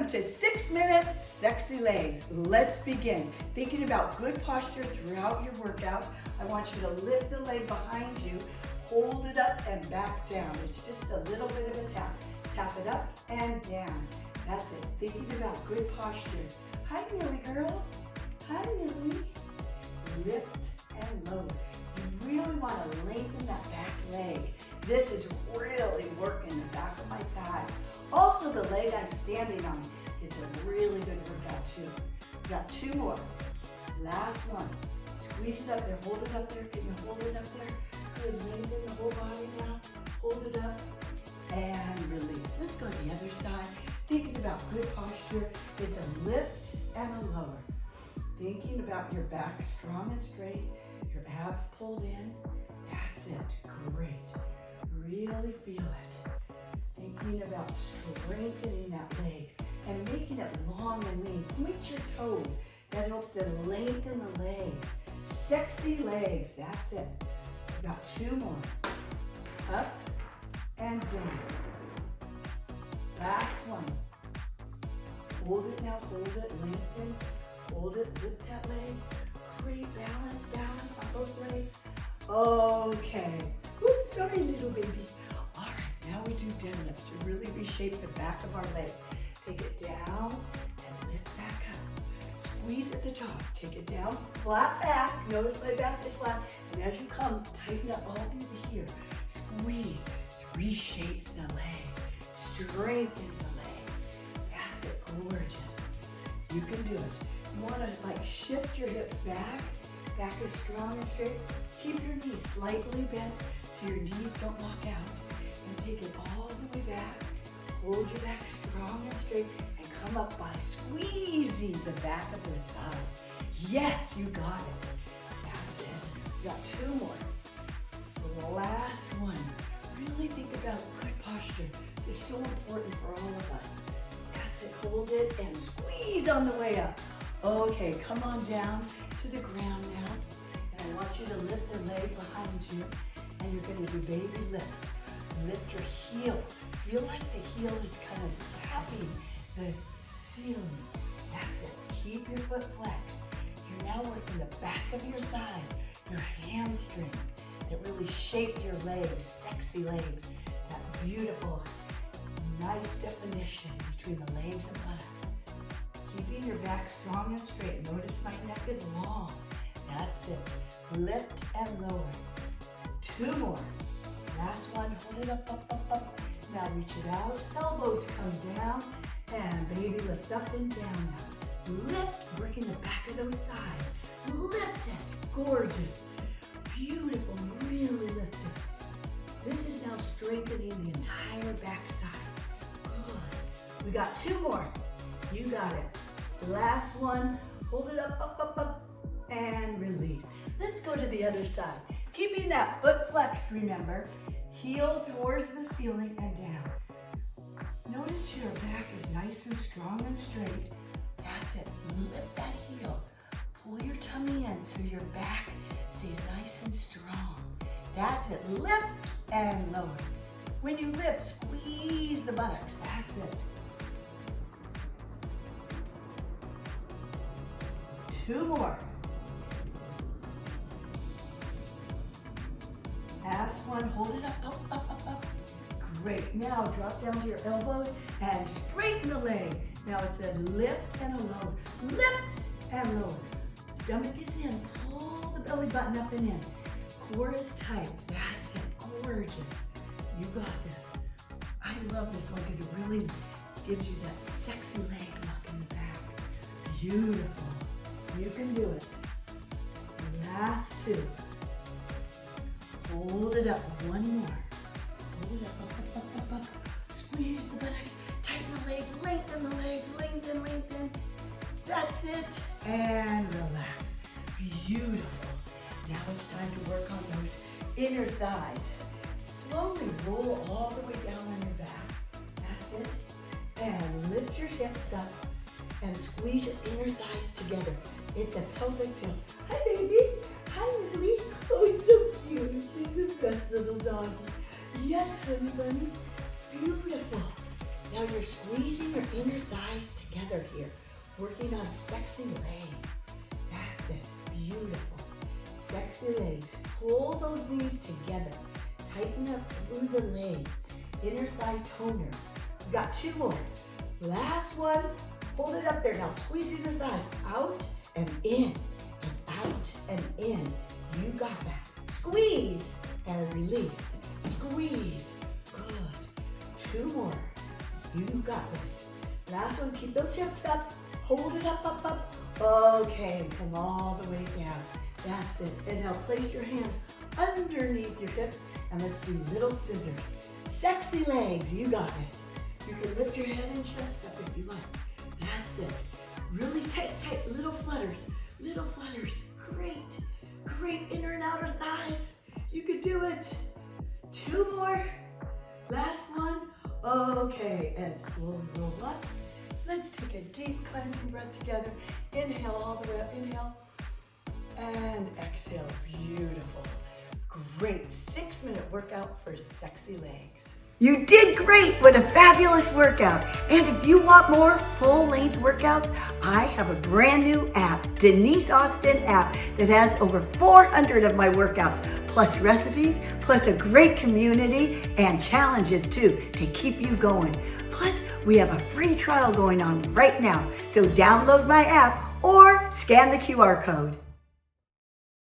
Welcome to 6-Minute Sexy Legs. Let's begin. Thinking about good posture throughout your workout. I want you to lift the leg behind you, hold it up and back down. It's just a little bit of a tap. Tap it up and down. That's it. Thinking about good posture. Hi, Millie girl. Hi, Millie. Lift and lower. You really want to lengthen that back leg. This is really working the back of my thighs. Also, the leg I'm standing on. It's a really good workout too. We got 2 more. Last one. Squeeze it up there. Hold it up there. Can you hold it up there? Good. Lengthen the whole body now. Hold it up and release. Let's go to the other side. Thinking about good posture. It's a lift and a lower. Thinking about your back strong and straight. Your abs pulled in. That's it. Great. Really feel it. Thinking about strengthening that leg and making it long and lean. Point your toes. That helps to lengthen the legs. Sexy legs. That's it. We got 2 more. Up and down. Last one. Hold it now. Hold it. Lengthen. Hold it. Lift that leg. Great balance. Balance on both legs. Okay. Oops, sorry, little baby. All right, now we do deadlifts to really reshape the back of our leg. Take it down and lift back up. Squeeze at the top. Take it down, flat back. Notice my back is flat. And as you come, tighten up all through here. Squeeze. Reshapes the legs. Strengthens the leg. That's it. Gorgeous. You can do it. You want to like shift your hips back. Back is strong and straight. Keep your knees slightly bent so your knees don't lock out. And take it all the way back. Hold your back strong and straight and come up by squeezing the back of those thighs. Yes, you got it. That's it. You got 2 more. The last one. Really think about good posture. This is so important for all of us. That's it. Hold it and squeeze on the way up. Okay, come on down to the ground now. And I want you to lift the leg behind you. And you're going to do baby lifts. Lift your heel. Feel like the heel is kind of tapping the ceiling. That's it. Keep your foot flexed. You're now working the back of your thighs, your hamstrings that really shape your legs, sexy legs. That beautiful, nice definition between the legs and buttocks. Keeping your back strong and straight. Notice my neck is long. That's it. Lift and lower. 2 more. Last one. Hold it up, up, up, up. Now reach it out. Elbows come down. And baby lifts up and down now. Lift, working the back of those thighs. Lift it. Gorgeous. Beautiful. Really lift it. This is now strengthening the entire back side. Good. We got 2 more. You got it. Last one. Hold it up, up, up, up. And release. Let's go to the other side. Keeping that foot flexed, remember. Heel towards the ceiling and down. Notice your back is nice and strong and straight. That's it. Lift that heel. Pull your tummy in so your back stays nice and strong. That's it. Lift and lower. When you lift, squeeze the buttocks. That's it. 2 more. Last one, hold it up, up, up, up, up. Great. Now drop down to your elbows and straighten the leg. Now it's a lift and a lower. Lift and lower. Stomach is in. Pull the belly button up and in. Core is tight. That's it. Gorgeous. You got this. I love this one because it really gives you that sexy leg look in the back. Beautiful. You can do it. Last 2. Hold it up. 1 more. Hold it up, up, up, up, up, up. Squeeze the buttocks. Tighten the leg. Lengthen the legs. Lengthen, lengthen. That's it. And relax. Beautiful. Now it's time to work on those inner thighs. Slowly roll all the way down on your back. That's it. And lift your hips up and squeeze your inner thighs together. It's a pelvic tilt. Hi, baby. Hi, Lily. Oh, it's so cute. He's the best little doggy. Yes, honey bunny. Beautiful. Now you're squeezing your inner thighs together here, working on sexy legs. That's it, beautiful. Sexy legs. Pull those knees together. Tighten up through the legs. Inner thigh toner. We've got 2 more. Last one. Hold it up there. Now squeezing your thighs out and in, and out and in. You got that. Squeeze and release. Squeeze. Good. 2 more. You got this. Last one. Keep those hips up. Hold it up, up, up. Okay. Come all the way down. That's it. And now place your hands underneath your hips and let's do little scissors. Sexy legs. You got it. You can lift your head and chest up if you like. That's it. Really tight, tight. Little flutters. Little flutters. Great. Great inner and outer thighs. You could do it. 2 more. Last one. Okay. And slowly roll up. Let's take a deep cleansing breath together. Inhale all the way up. Inhale. And exhale. Beautiful. Great 6-minute workout for sexy legs. You did great. What a fabulous workout. And if you want more full-length workouts, I have a brand new app, Denise Austin app, that has over 400 of my workouts, plus recipes, plus a great community and challenges too to keep you going. Plus, we have a free trial going on right now. So download my app or scan the QR code.